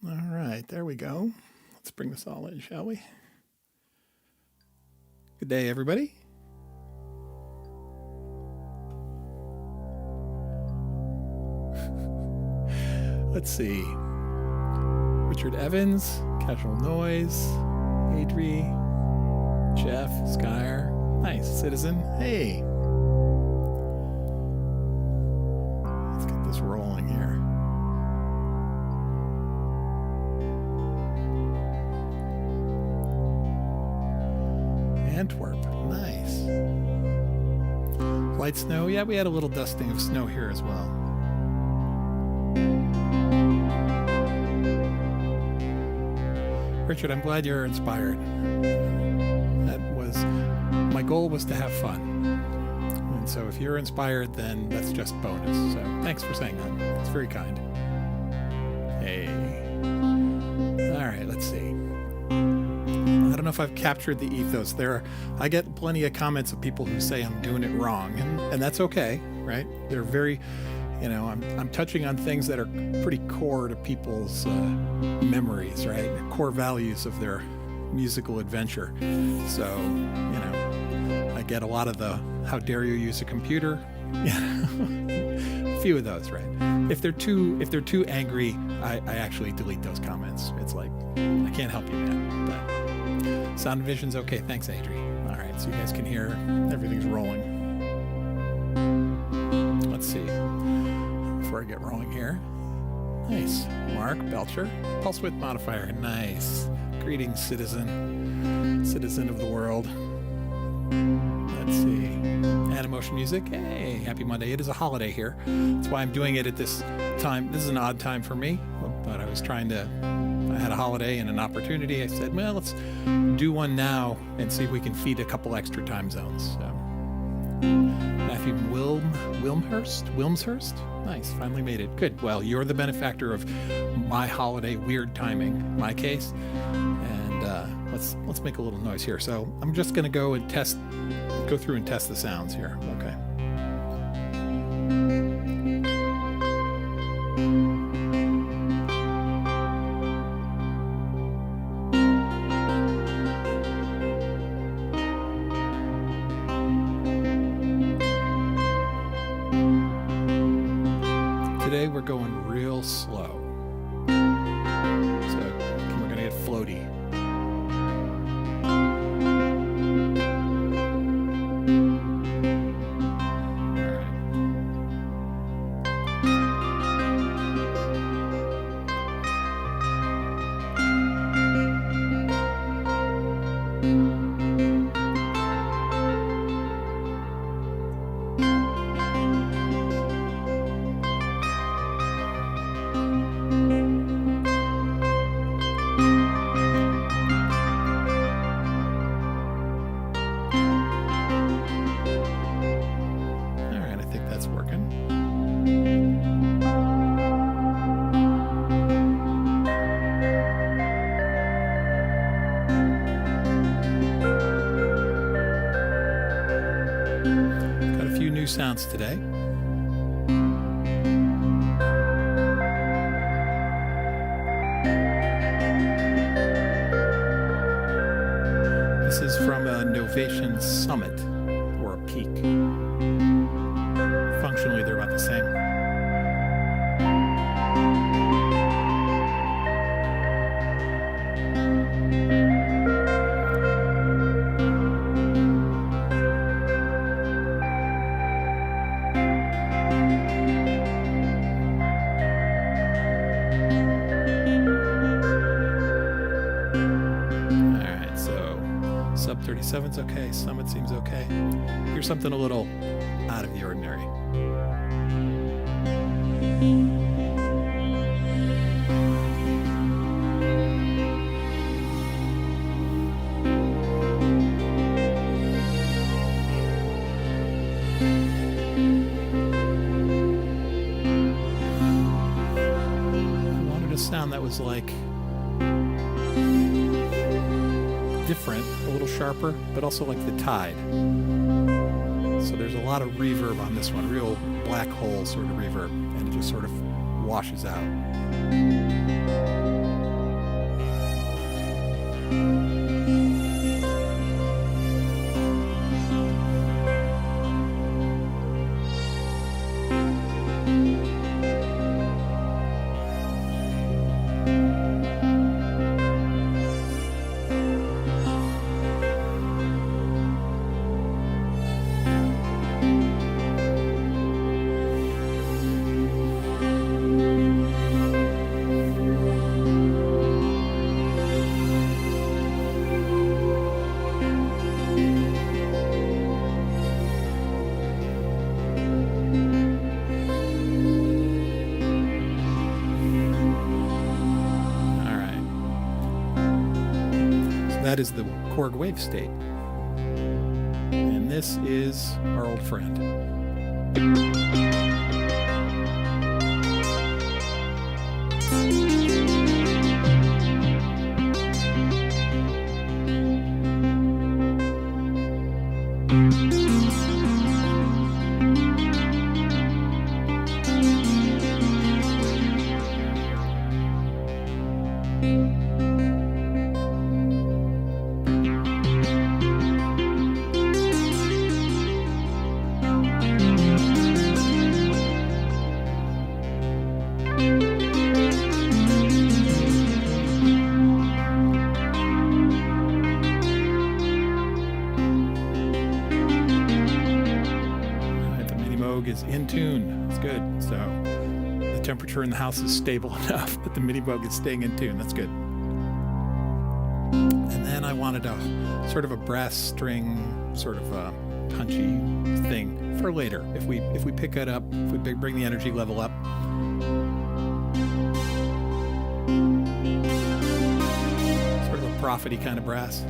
All right, there we go. Let's bring this all in, shall we? Good day, everybody. Let's see. Richard Evans, Casual Noise, Adri, Jeff, Skyer, nice, Citizen, hey. Let's get this rolling here. Antwerp, nice. Light snow, yeah, we had a little dusting of snow here as well. Richard, I'm glad you're inspired. My goal was to have fun. And so if you're inspired, then that's just bonus. So thanks for saying that. It's very kind. Hey. All right, let's see. I don't know if I've captured the ethos there. I get plenty of comments of people who say I'm doing it wrong, and that's okay, right? They're very, I'm touching on things that are pretty core to people's memories, right? Core values of their musical adventure. So, I get a lot of the "how dare you use a computer," a few of those, right? If they're too angry, I actually delete those comments. It's like, I can't help you, man. But sound and vision's okay. Thanks, Adri. All right, so you guys can hear everything's rolling. Let's see. Before I get rolling here. Nice. Mark Belcher. Pulse width modifier. Nice. Greetings, citizen of the world. Let's see. Animotion music. Hey, happy Monday. It is a holiday here. That's why I'm doing it at this time. This is an odd time for me, but I had a holiday and an opportunity. I said, well, let's do one now and see if we can feed a couple extra time zones. So, Matthew Wilmshurst. Nice, finally made it. Good. Well, you're the benefactor of my holiday weird timing, in my case. And let's make a little noise here. So I'm just going to go through and test the sounds here. Okay. Today we're going real slow. So we're going to get floaty. Sounds today. This is from a Novation Summit or a Peak. Functionally, they're about the same. Sub 37's okay. Summit seems okay. Here's something a little out of the ordinary. I wanted a sound that was like different, a little sharper, but also like the Tide. So there's a lot of reverb on this one, real black hole sort of reverb, and it just sort of washes out. That is the Korg wave state. And this is our old friend. Is in tune. It's good. So the temperature in the house is stable enough that the mini Moog is staying in tune. That's good. And then I wanted a sort of a brass string, sort of a punchy thing for later. If we pick it up, if we bring the energy level up. Sort of a prophet-y kind of brass.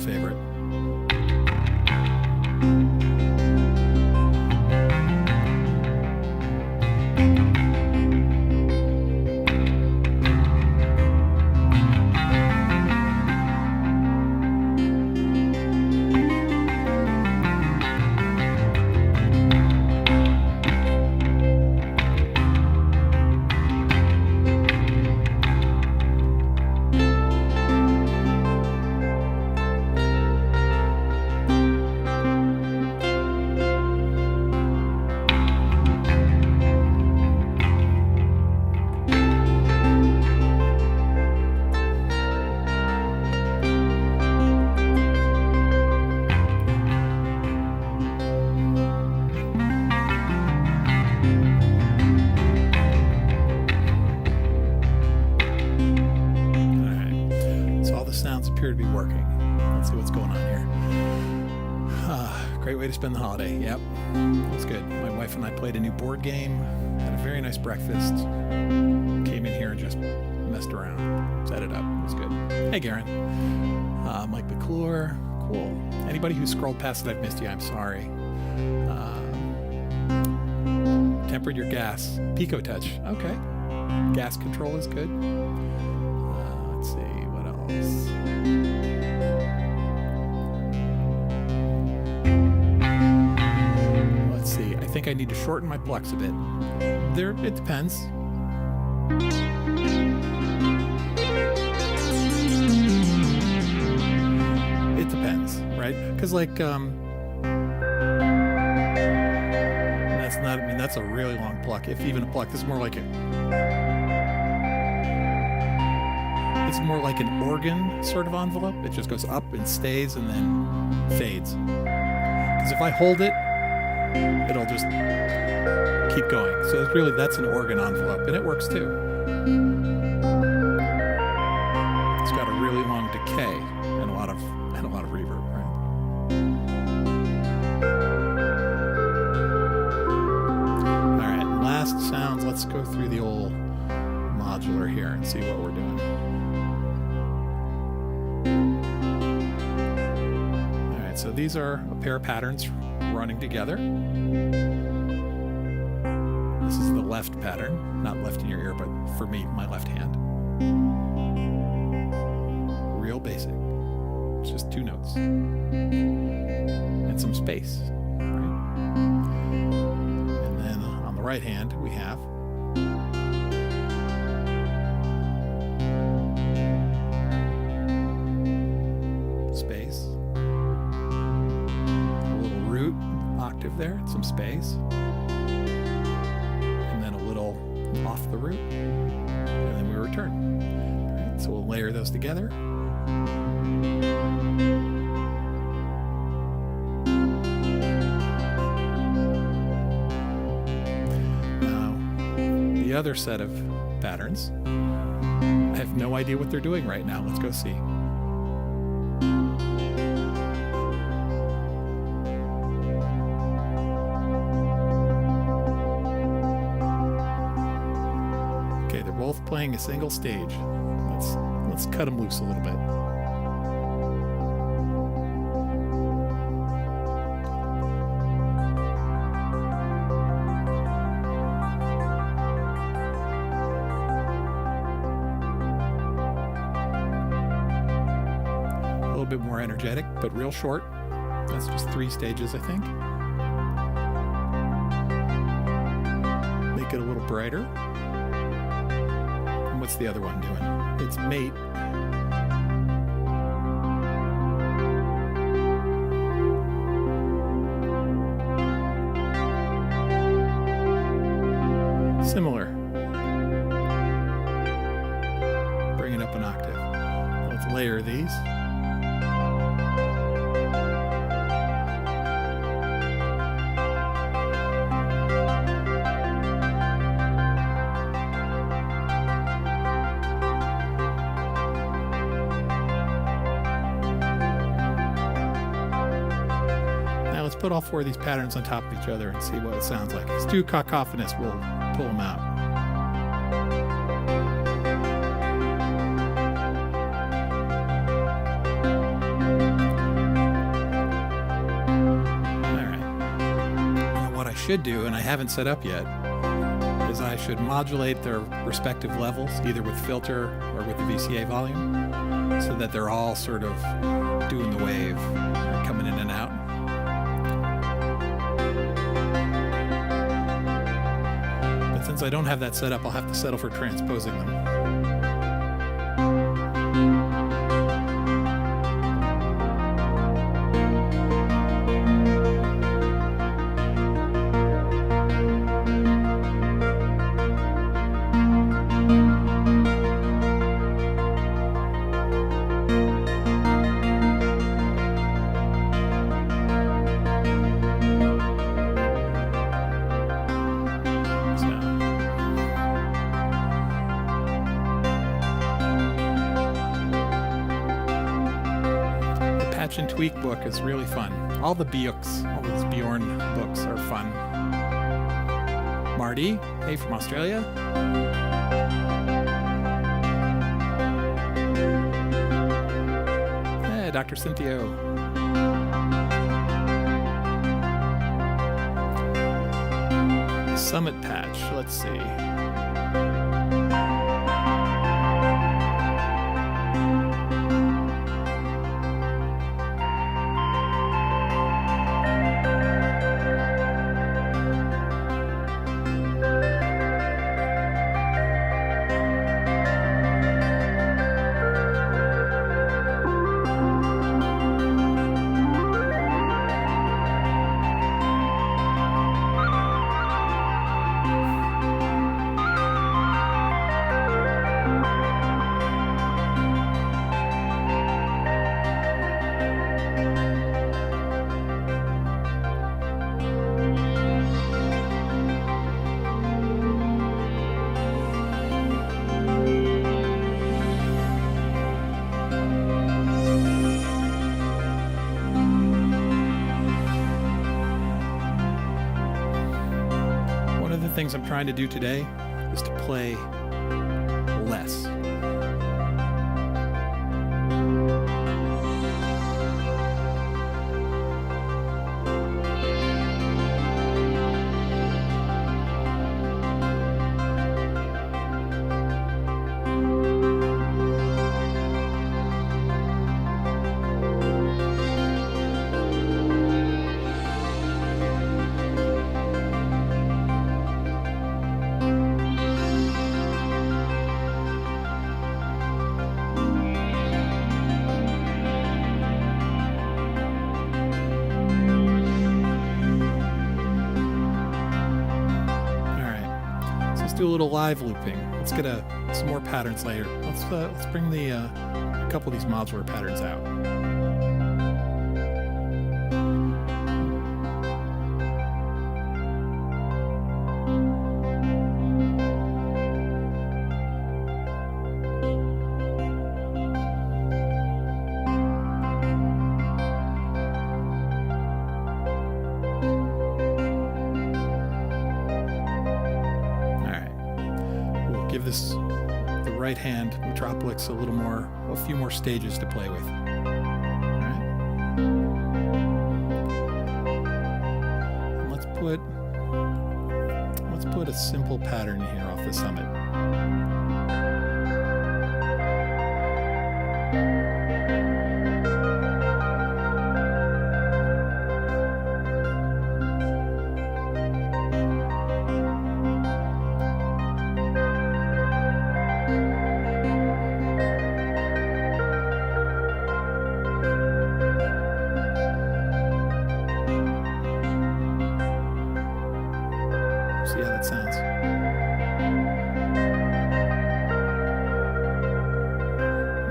Favorite. Appear to be working. Let's see what's going on here. Great way to spend the holiday. Yep, that's good. My wife and I played a new board game, had a very nice breakfast, came in here and just messed around, set it up. It was good. Hey, Garen. Mike McClure. Cool. Anybody who scrolled past it, I've missed you. I'm sorry. Tempered your gas. Pico touch. Okay. Gas control is good. Let's see. What else? Let's see. I think I need to shorten my plucks a bit. It depends. It depends, right? Because that's a really long pluck. If even a pluck, this is more like it's more like an organ sort of envelope. It just goes up and stays and then fades. Because if I hold it, it'll just keep going. So that's an organ envelope, and it works too. It's got a really long decay and a lot of reverb, right? All right, last sounds. Let's go through the old modular here and see what we're doing. All right, so these are a pair of patterns running together. This is the left pattern, not left in your ear, but for me, my left hand. basic. It's just 2 notes and some space. Right? And then on the right hand, we have space, a little root octave there, and some space, and then a little off the root, and then we return. All right, so we'll layer those together. Now, the other set of patterns, I have no idea what they're doing right now. Let's go see. Both playing a single stage. Let's cut them loose a little bit. A little bit more energetic, but real short. That's just 3 stages, I think. Make it a little brighter. What's the other one doing? It's mate. Similar. Bring it up an octave. Let's layer these. Let's put all 4 of these patterns on top of each other and see what it sounds like. If it's too cacophonous, we'll pull them out. All right. Now what I should do, and I haven't set up yet, is I should modulate their respective levels, either with filter or with the VCA volume, so that they're all sort of doing the wave, coming in and out. Since I don't have that set up, I'll have to settle for transposing them. And Tweak book is really fun. All the Bjorks, all these Bjorn books are fun. Marty, hey, from Australia. Hey, Dr. Cynthio. Summit patch, let's see. Things I'm trying to do today is to play less. Let's do a little live looping. Let's get some more patterns later. Let's bring a couple of these modular patterns out. Give this the right hand Metropolix a few more stages to play with. All right. And let's put a simple pattern here off the summit. See how that sounds.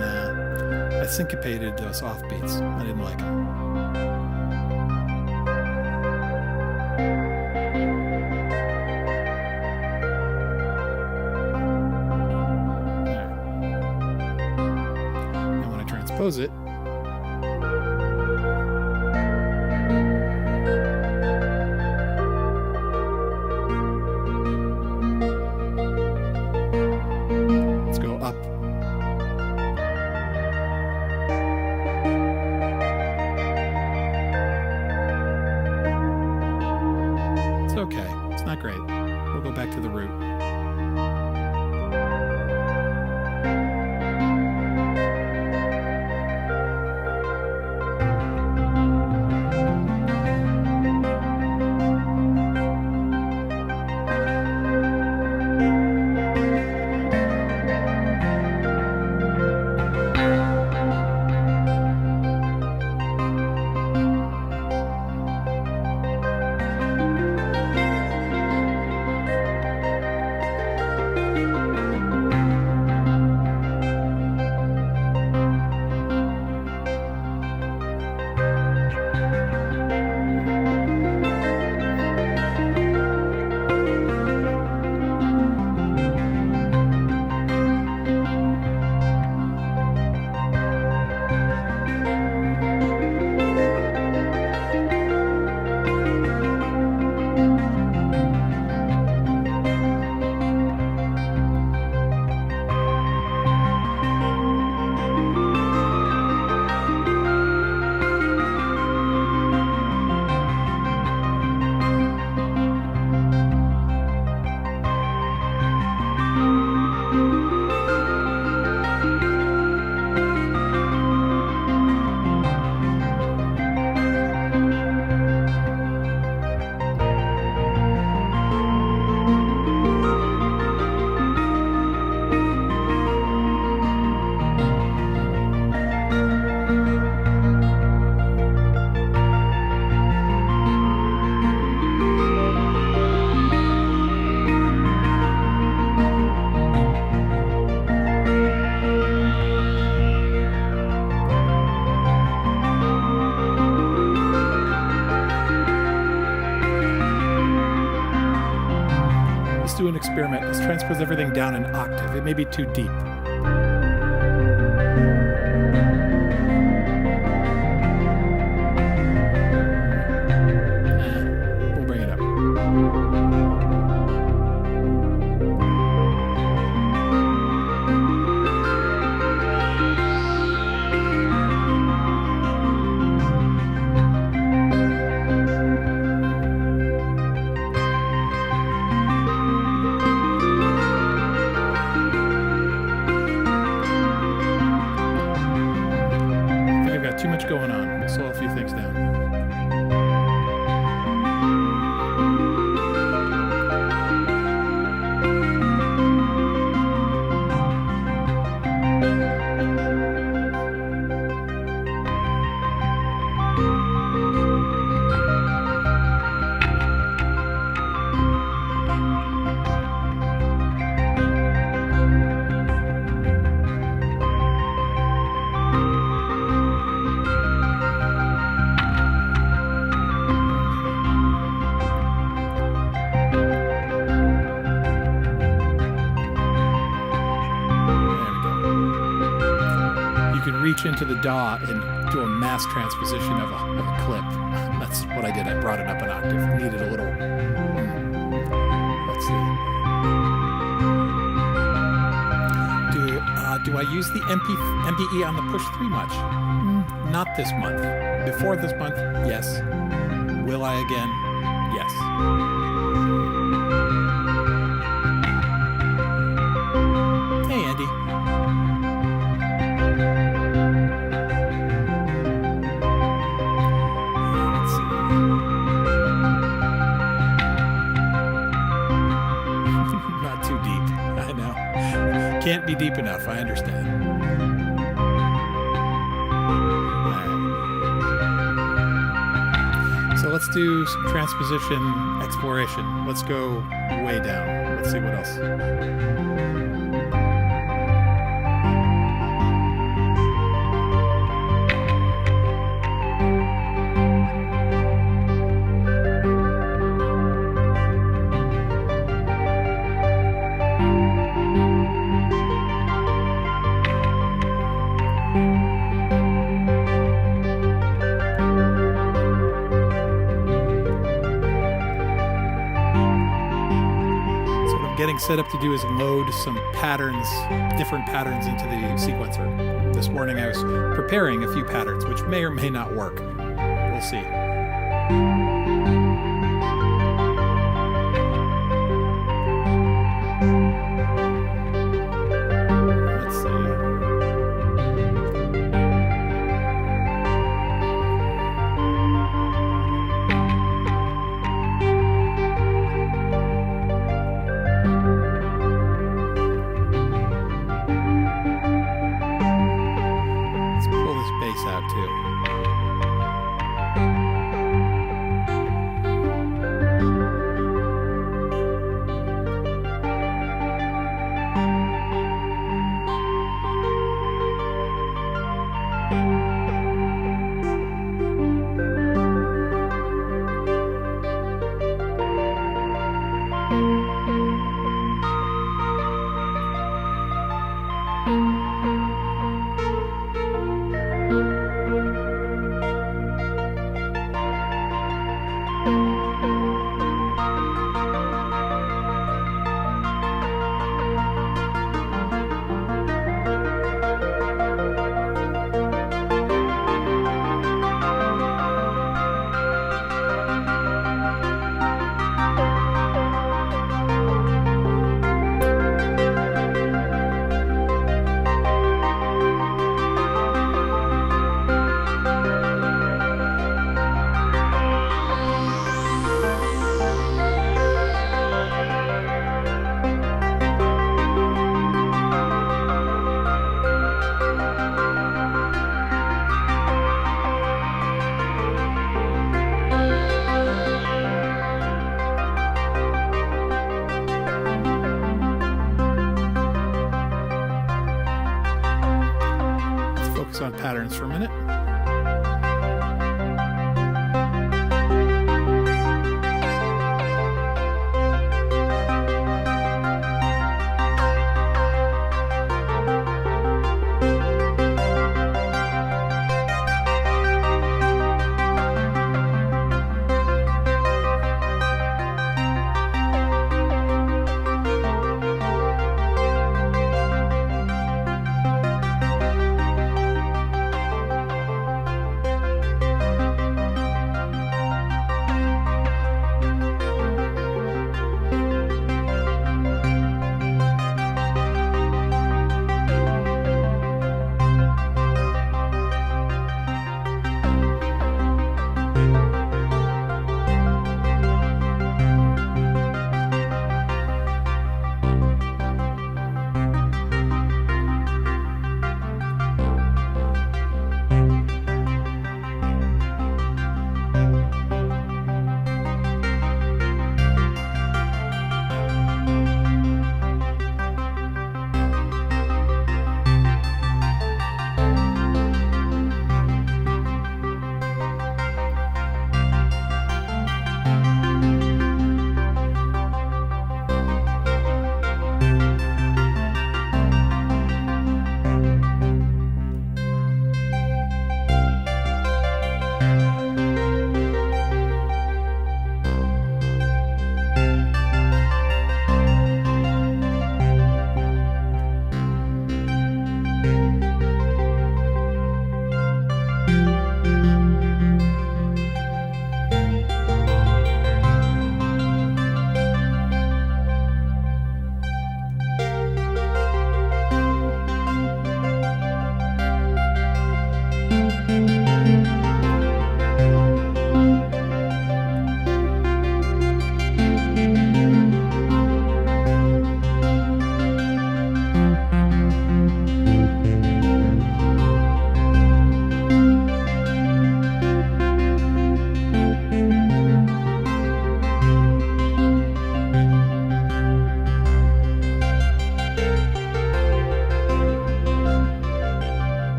Nah, I syncopated those offbeats. I didn't like them. Now when I transpose it, okay. It's not great. We'll go back to the root. Let's do an experiment. Let's transpose everything down an octave. It may be too deep. We'll bring it up. reach into the DAW and do a mass transposition of a clip. That's what I did. I brought it up an octave. I needed a little... Let's see. Do I use the MPE on the push 3 much? Not this month. Before this month, yes. Will I again? Yes. Hey, Andy. Let's see. Not too deep. I know. Can't be deep enough. I understand. So let's do some transposition exploration. Let's go way down. Let's see what else. Getting set up to do is load some patterns, different patterns into the sequencer. This morning I was preparing a few patterns, which may or may not work. We'll see. Let's see. Out too. On patterns for a minute.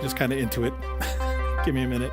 just kind of into it. Give me a minute.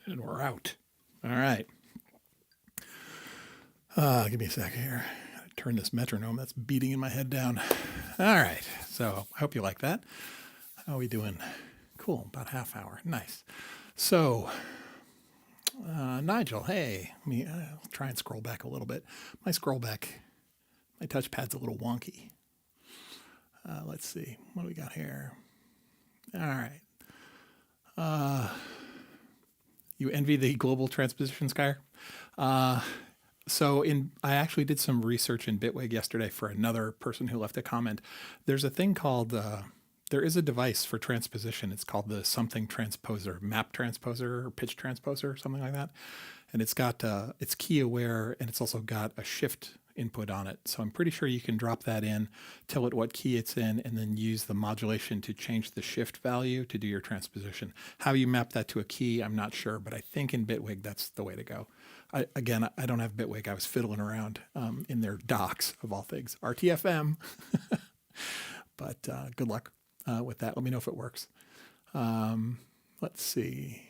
And we're out. All right. Give me a sec here. Turn this metronome that's beating in my head down. All right. So I hope you like that. How are we doing? Cool. About half hour. Nice. So, Nigel, hey. I'll try and scroll back a little bit. My touchpad's a little wonky. Let's see. What do we got here? All right. You envy the global transposition Skyr? So I actually did some research in Bitwig yesterday for another person who left a comment. There's a thing called, there is a device for transposition. It's called the something transposer, map transposer or pitch transposer, something like that. And it's got, it's key aware, and it's also got a shift. input on it. So I'm pretty sure you can drop that in, tell it what key it's in, and then use the modulation to change the shift value to do your transposition. How you map that to a key, I'm not sure, but I think in Bitwig, that's the way to go. I don't have Bitwig. I was fiddling around in their docs, of all things, RTFM. But good luck with that. Let me know if it works. Let's see.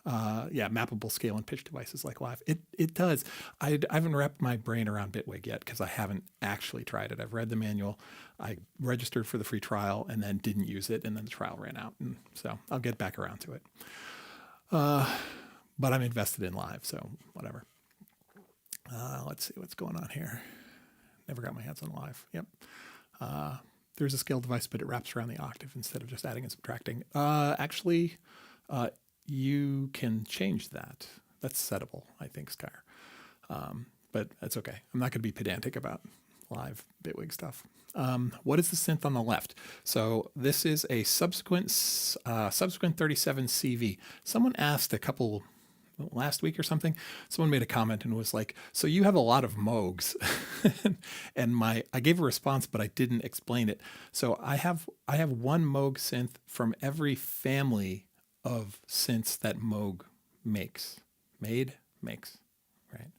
Yeah, mappable scale and pitch devices like Live. It does. I haven't wrapped my brain around Bitwig yet because I haven't actually tried it. I've read the manual. I registered for the free trial and then didn't use it, and then the trial ran out. And so I'll get back around to it. But I'm invested in Live, so whatever. Let's see what's going on here. Never got my hands on Live. Yep. There's a scale device, but it wraps around the octave instead of just adding and subtracting. Actually, you can change that. That's settable, I think, Skyer. But that's okay. I'm not going to be pedantic about Live Bitwig stuff. What is the synth on the left? So this is a subsequent 37 CV. Someone asked last week or something, someone made a comment and was like, so you have a lot of Moogs. And I gave a response, but I didn't explain it. So I have one Moog synth from every family of synths that Moog makes, right?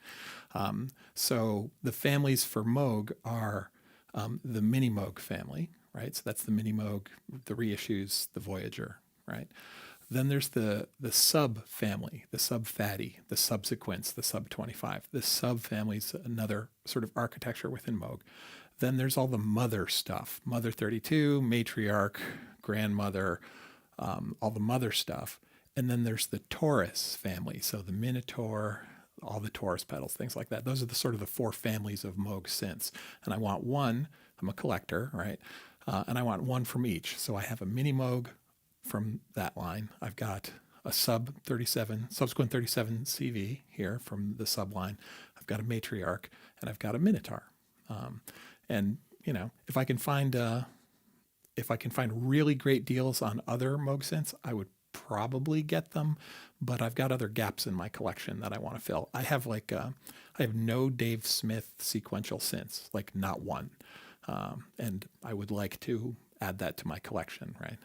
So the families for Moog are the Mini Moog family, right? So that's the Mini Moog, the reissues, the Voyager, right? Then there's the sub family, the sub fatty, the subsequents, the sub 25. The sub family is another sort of architecture within Moog. Then there's all the mother stuff, Mother 32, Matriarch, Grandmother, all the mother stuff. And then there's the Taurus family, so the Minotaur, all the Taurus pedals, things like that. Those are the sort of the four families of Moog synths. And I want one, I'm a collector, right? And I want one from each. So I have a Mini Moog from that line. I've got a subsequent 37 CV here from the sub line. I've got a Matriarch, and I've got a Minotaur. And if I can find really great deals on other Moog synths, I would probably get them. But I've got other gaps in my collection that I want to fill. I have no Dave Smith sequential synths, like not one. And I would like to add that to my collection, right?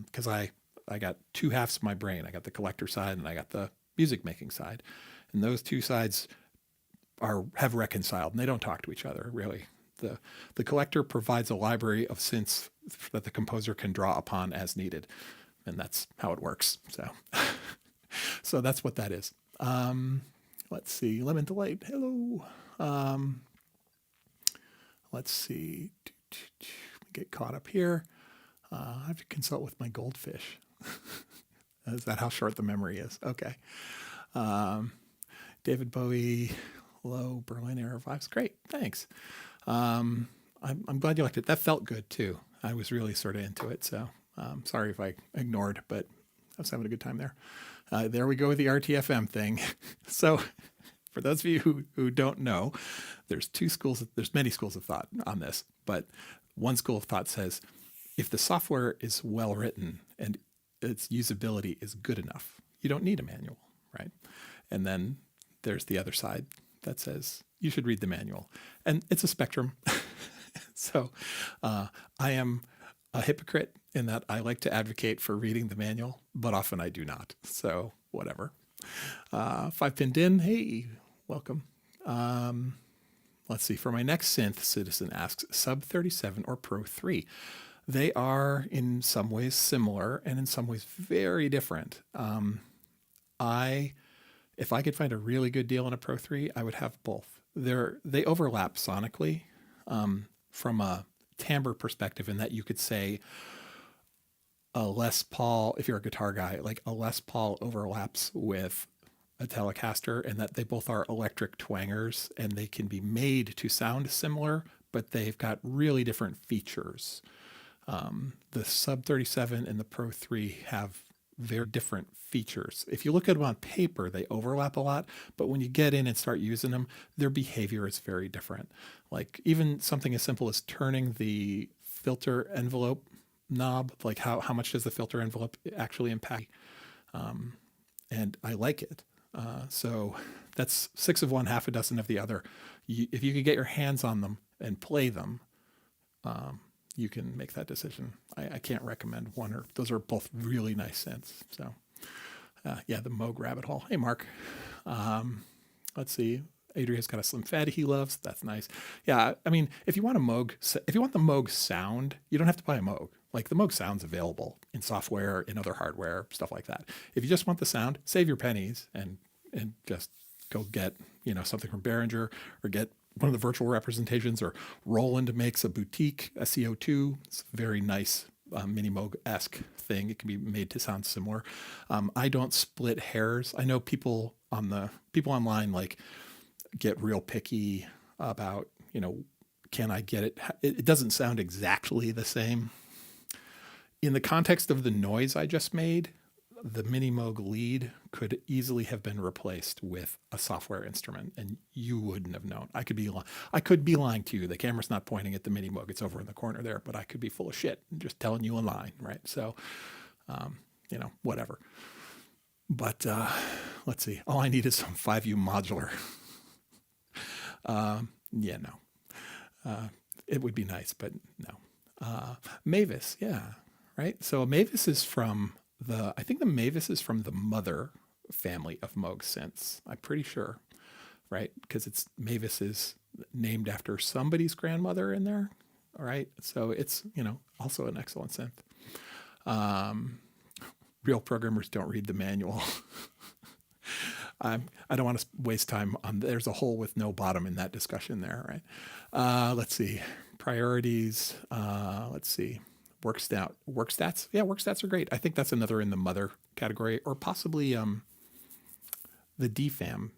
Because I got two halves of my brain. I got the collector side and I got the music making side. And those two sides have reconciled, and they don't talk to each other, really. The collector provides a library of synths that the composer can draw upon as needed. And that's how it works. So that's what that is. Let's see. Lemon Delight. Hello. Let's see. Get caught up here. I have to consult with my goldfish. Is that how short the memory is? Okay. David Bowie, low Berlin era vibes. Great. Thanks. I'm glad you liked it. That felt good too. I was really sort of into it. So sorry if I ignored, but I was having a good time there. There we go with the RTFM thing. So for those of you who don't know, there's many schools of thought on this, but one school of thought says, if the software is well written and its usability is good enough, you don't need a manual, right? And then there's the other side that says you should read the manual. And it's a spectrum. So I am a hypocrite in that I like to advocate for reading the manual, but often I do not. So whatever. 5-pin din, hey, welcome. Let's see. For my next synth, Citizen asks, sub 37 or Pro 3. They are in some ways similar and in some ways very different. If I could find a really good deal on a Pro 3, I would have both. They overlap sonically from a timbre perspective, in that you could say a Les Paul, if you're a guitar guy, like a Les Paul overlaps with a Telecaster, and that they both are electric twangers and they can be made to sound similar, but they've got really different features. The Sub 37 and the Pro 3 have very different features. If you look at them on paper, they overlap a lot, but when you get in and start using them, their behavior is very different. Like even something as simple as turning the filter envelope knob, like how much does the filter envelope actually impact? And I like it. So that's 6 of one, half a dozen of the other. If you could get your hands on them and play them, you can make that decision. I can't recommend one or those are both really nice synths. So yeah, the Moog rabbit hole. Hey, Mark. Let's see. Adria's got a Slim Fatty he loves. That's nice. Yeah, I mean, if you want the Moog sound, you don't have to buy a Moog. Like the Moog sound's available in software, in other hardware, stuff like that. If you just want the sound, save your pennies and just go get, something from Behringer or get one of the virtual representations, or Roland makes a boutique SEO2. It's a very nice mini Moog-esque thing. It can be made to sound similar. I don't split hairs. I know people online like get real picky about, can I get it? It doesn't sound exactly the same. In the context of the noise I just made, the Mini Moog lead could easily have been replaced with a software instrument, and you wouldn't have known. I could be lying to you. The camera's not pointing at the Mini Moog; it's over in the corner there. But I could be full of shit and just telling you a lie, right? So, whatever. But let's see. All I need is some 5U modular. Yeah, no. It would be nice, but no. Mavis, yeah, right. So Mavis is from I think the Mavis is from the mother family of Moog synths. I'm pretty sure, right? Because Mavis is named after somebody's grandmother in there. All right. So it's, also an excellent synth. Real programmers don't read the manual. I don't want to waste time on, there's a hole with no bottom in that discussion there, right? Let's see. Priorities. Let's see. Work stats. Yeah, work stats are great. I think that's another in the mother category, or possibly the DFAM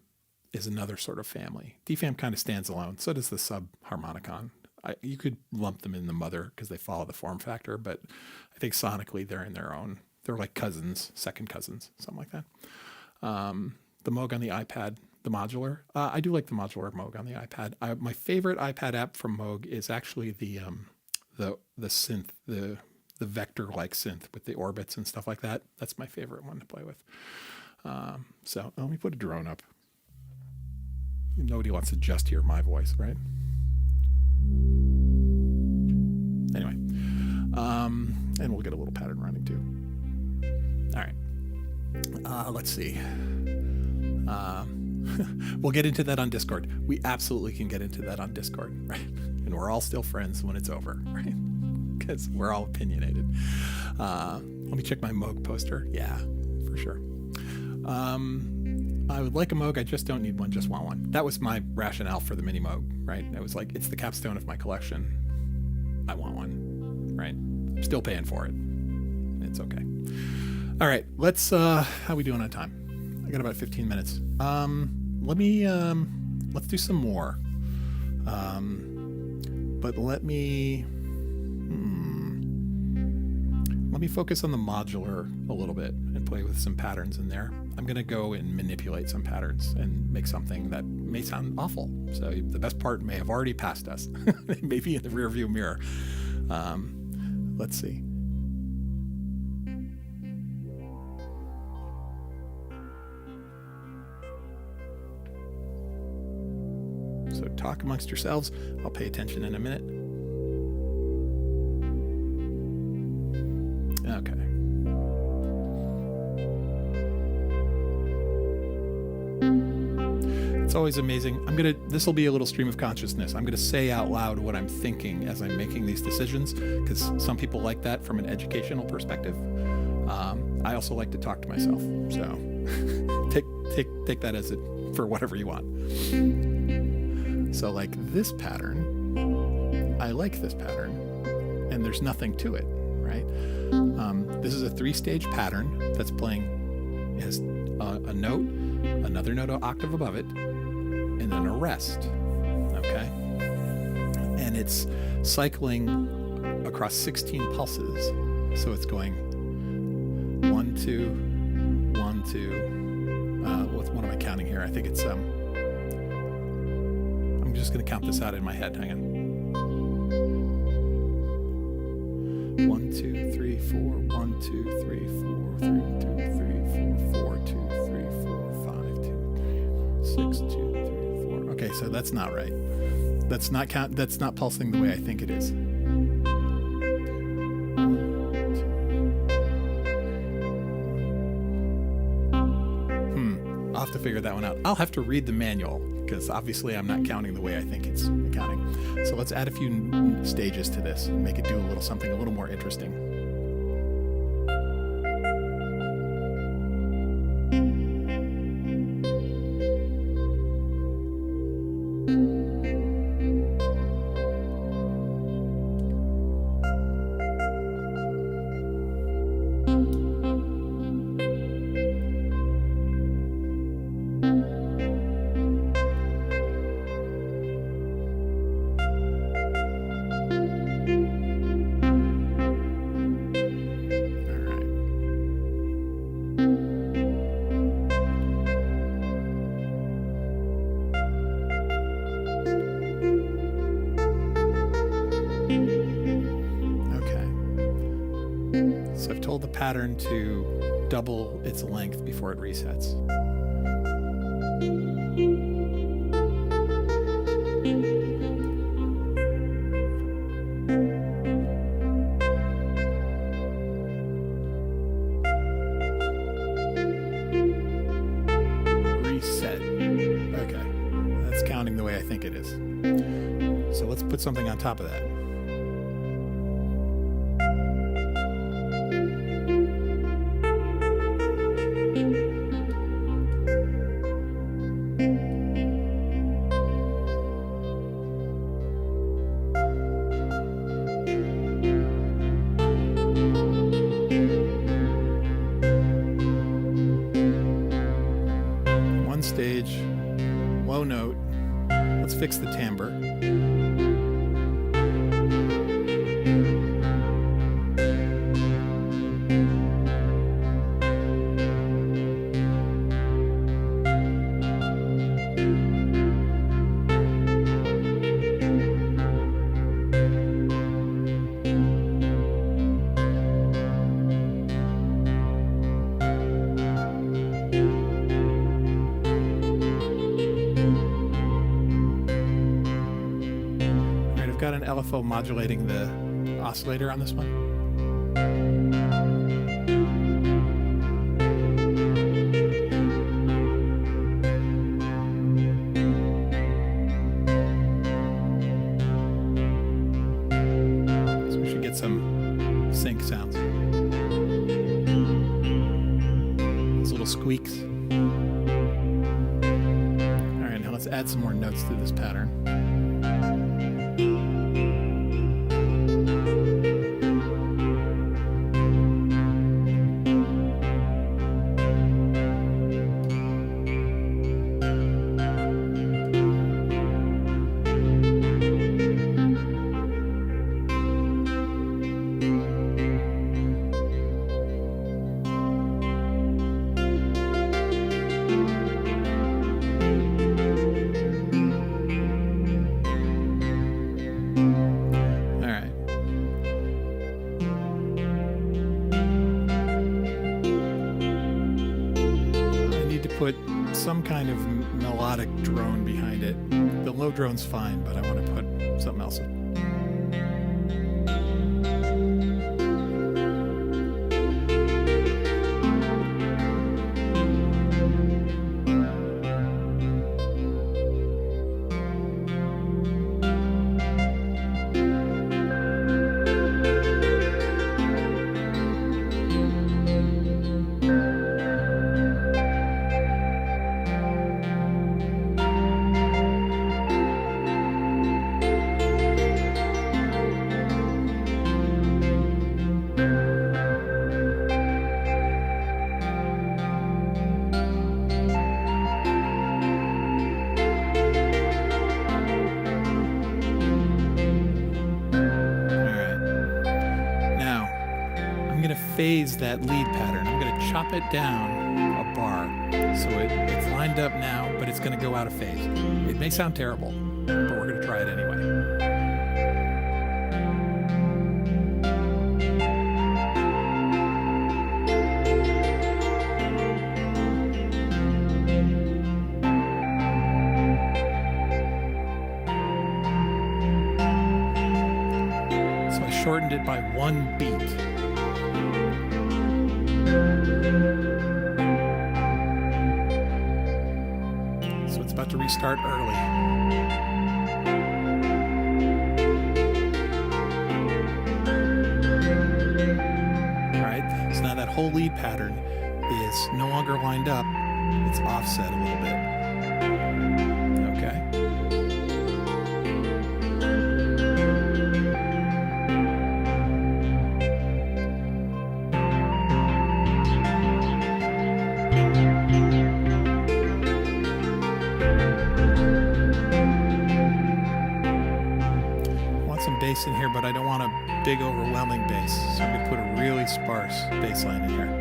is another sort of family. DFAM kind of stands alone. So does the subharmonicon. You could lump them in the mother because they follow the form factor, but I think sonically they're in their own. They're like cousins, second cousins, something like that. The Moog on the iPad, the modular. I do like the modular Moog on the iPad. My favorite iPad app from Moog is actually the synth, the vector-like synth with the orbits and stuff like that. That's my favorite one to play with. So let me put a drone up. Nobody wants to just hear my voice, right? Anyway, and we'll get a little pattern running too. All right. Let's see. We'll get into that on Discord. We absolutely can get into that on Discord, right? And we're all still friends when it's over, right? Because we're all opinionated. Let me check my Moog poster. Yeah, for sure. I would like a Moog. I just don't need one, just want one. That was my rationale for the Mini Moog, right? It was like, it's the capstone of my collection. I want one, right? I'm still paying for it. It's okay. All right, let's, how are we doing on time? I got about 15 minutes. Let's do some more. But let me focus on the modular a little bit and play with some patterns in there. I'm going to go and manipulate some patterns and make something that may sound awful. So the best part may have already passed us. It may be in the rearview mirror. Let's see. So talk amongst yourselves. I'll pay attention in a minute. Okay. It's always amazing. This will be a little stream of consciousness. I'm going to say out loud what I'm thinking as I'm making these decisions, because some people like that from an educational perspective. I also like to talk to myself. So take that as it for whatever you want. So like this pattern, I like this pattern, and there's nothing to it, right? This is a 3-stage pattern that's playing as a note, another note an octave above it, and then a rest, okay? And it's cycling across 16 pulses. So it's going 1, 2, 1, 2. What am I counting here? I think it's, I'm just going to count this out in my head. Hang on. 1, 2, 3, 4, 1, 2, 3, 4, 3, 2, 3, 4, 4, 2, 3, 4, 5, 2, 6, 2, 3, 4. Okay, so that's not right. That's not pulsing the way I think it is. I'll have to figure that one out. I'll have to read the manual because obviously I'm not counting the way I think it's counting. So let's add a few stages to this and make it do something a little more interesting. So I've told the pattern to double its length before it resets. Reset. Okay, that's counting the way I think it is. So let's put something on top of that. Stage, low note. Let's fix the timbre. Got an LFO modulating the oscillator on this one. So we should get some sync sounds. Those little squeaks. All right, now let's add some more notes to this pattern. Put some kind of melodic drone behind it. The low drone's fine, but I want to put something else. Phase that lead pattern. I'm going to chop it down a bar so it's lined up now, but it's going to go out of phase. It may sound terrible, but we're going to try it anyway. shortened it by 1 beat. So it's about to restart early. All right, so now that whole lead pattern is no longer lined up. It's offset a little bit. Okay. I want some bass in here, but I don't want a big overwhelming bass. So I'm going to put a really sparse bass line in here.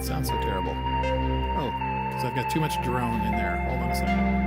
Sounds so terrible. Oh, because I've got too much drone in there. Hold on a second.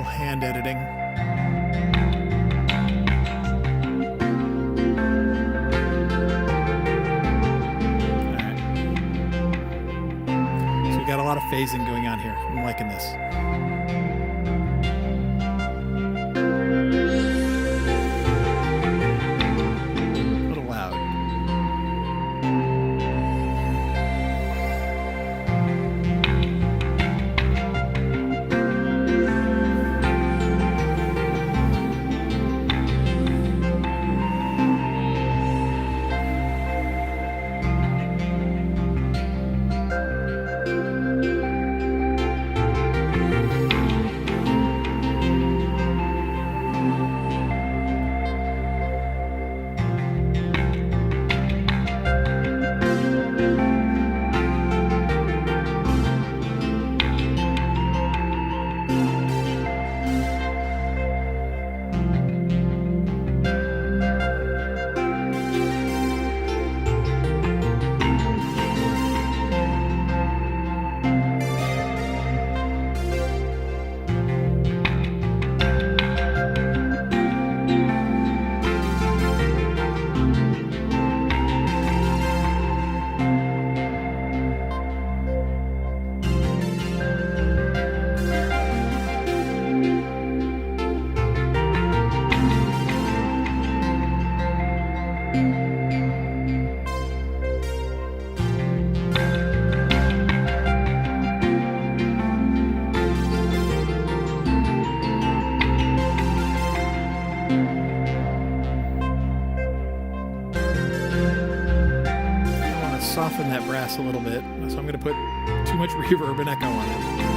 Hand editing. All right. So we got a lot of phasing going on here. I'm liking this. A little loud. Soften that brass a little bit, so I'm going to put too much reverb and echo on it.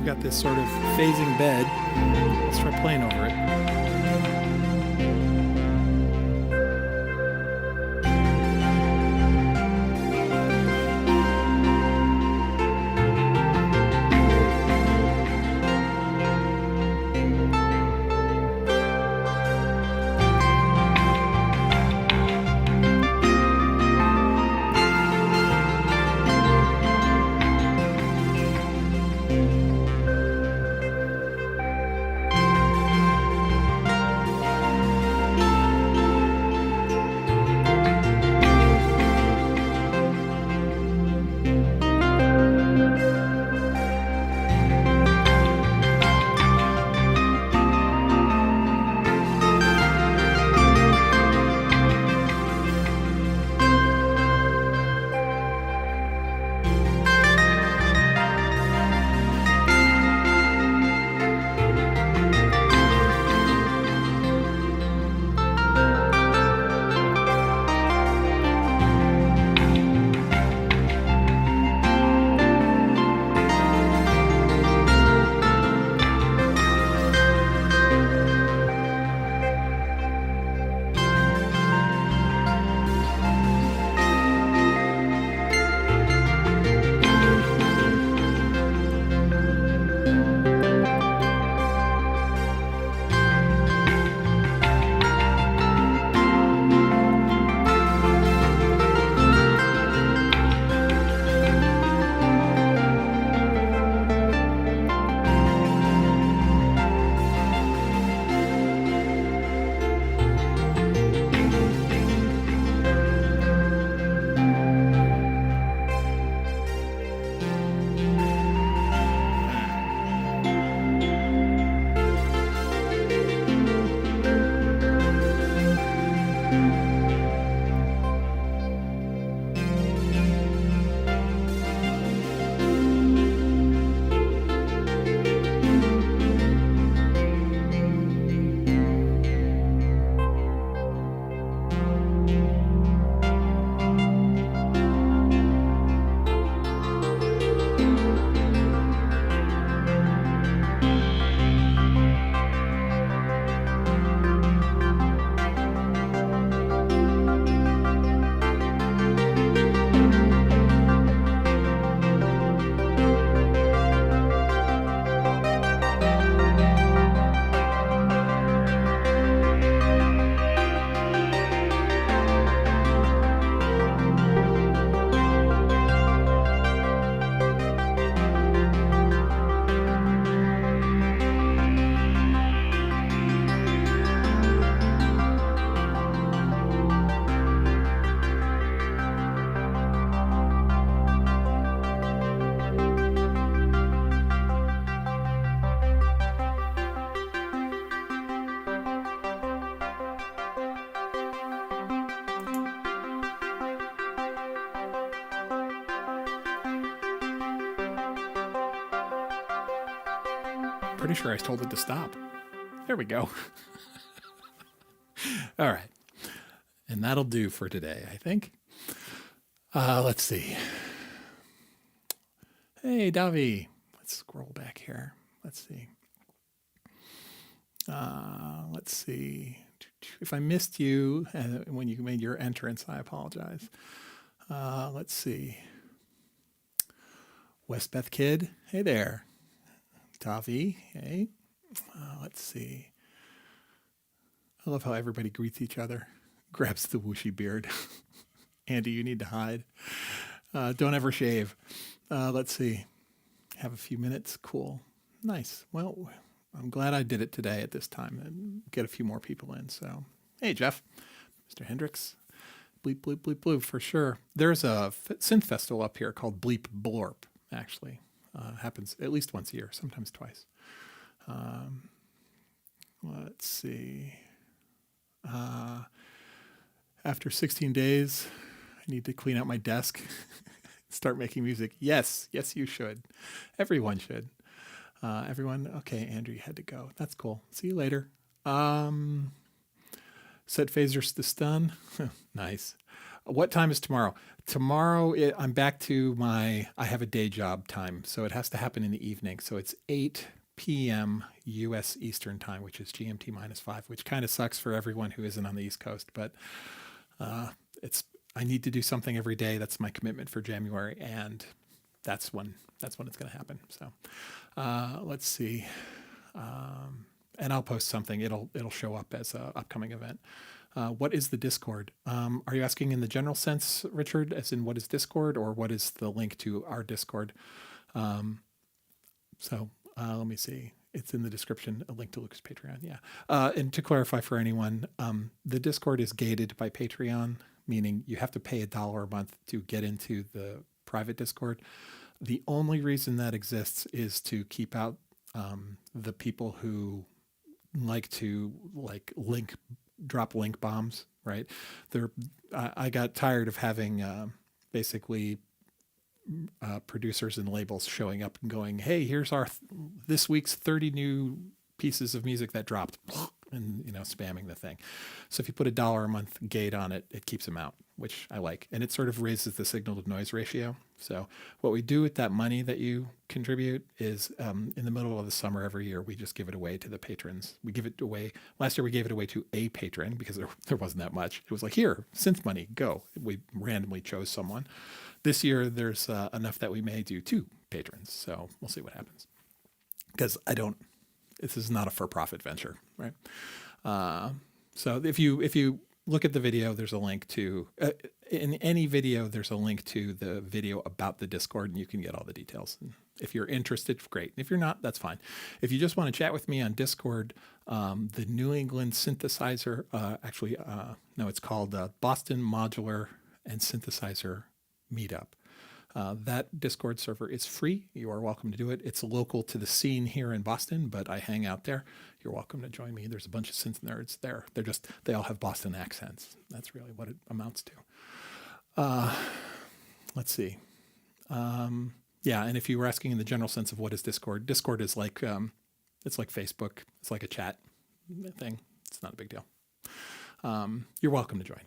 Got this sort of phasing bed. Let's try playing over it. Pretty sure I told it to stop. There we go. All right. And that'll do for today, I think. Let's see. Hey, Davi. Let's scroll back here. Let's see. Let's see. If I missed you when you made your entrance, I apologize. Let's see. Westbeth Kid. Hey there. Davi. Hey. Let's see. I love how everybody greets each other. Grabs the whooshy beard. Andy, you need to hide. Don't ever shave. Let's see. Have a few minutes. Cool. Nice. Well, I'm glad I did it today at this time and get a few more people in. So, hey, Jeff, Mr. Hendricks, bleep, bleep, bleep, bloop, for sure. There's a synth festival up here called Bleep Blorp, actually. Happens at least once a year, sometimes twice. Let's see. After 16 days, I need to clean out my desk, start making music. Yes, you should. Everyone should. Everyone, okay, Andrew, you had to go. That's cool. See you later. Set phasers to stun. Nice. What time is tomorrow? Tomorrow, I'm back to I have a day job time, so it has to happen in the evening. So it's 8 p.m. U.S. Eastern time, which is GMT -5, which kind of sucks for everyone who isn't on the East Coast, but I need to do something every day. That's my commitment for January, and that's when it's going to happen. So let's see, and I'll post something. It'll show up as an upcoming event. What is the Discord? Are you asking in the general sense, Richard, as in what is Discord, or what is the link to our Discord? Let me see. It's in the description, a link to Luke's Patreon. Yeah. And to clarify for anyone, the Discord is gated by Patreon, meaning you have to pay $1 a month to get into the private Discord. The only reason that exists is to keep out the people who like to drop link bombs, right? I got tired of having basically producers and labels showing up and going, hey, here's this week's 30 new pieces of music that dropped, and spamming the thing. So if you put $1 a month gate on it, it keeps them out, which I like, and it sort of raises the signal to noise ratio. So what we do with that money that you contribute is in the middle of the summer every year, we just give it away to the patrons. We give it away. Last year we gave it away to a patron because there wasn't that much. It was like, here, synth money, go. We randomly chose someone. This year there's enough that we may do 2 patrons. So we'll see what happens. Because this is not a for-profit venture, right? So if you look at the video, there's a link to, in any video, there's a link to the video about the Discord, and you can get all the details. And if you're interested, great. If you're not, that's fine. If you just want to chat with me on Discord, the New England Synthesizer, it's called Boston Modular and Synthesizer Meetup. That Discord server is free. You are welcome to do it. It's local to the scene here in Boston, but I hang out there. You're welcome to join me. There's a bunch of synth nerds there. They all have Boston accents. That's really what it amounts to. Let's see. Yeah, and if you were asking in the general sense of what is Discord, Discord is like it's like Facebook. It's like a chat thing. It's not a big deal. You're welcome to join.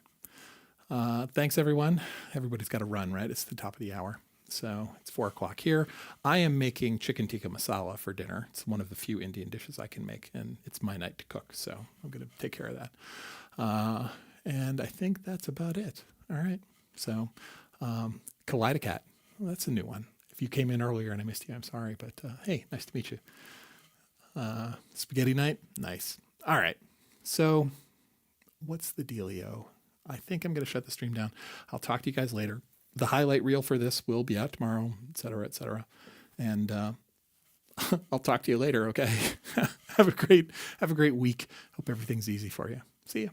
Thanks, everyone. Everybody's got to run, right? It's the top of the hour. So it's 4:00 here. I am making chicken tikka masala for dinner. It's one of the few Indian dishes I can make, and it's my night to cook. So I'm going to take care of that. And I think that's about it. All right. So Kaleidocat. Well, that's a new one. If you came in earlier and I missed you, I'm sorry. But hey, nice to meet you. Spaghetti night. Nice. All right. So what's the dealio? I think I'm going to shut the stream down. I'll talk to you guys later. The highlight reel for this will be out tomorrow, et cetera, et cetera. And I'll talk to you later, okay? Have a great week. Hope everything's easy for you. See ya.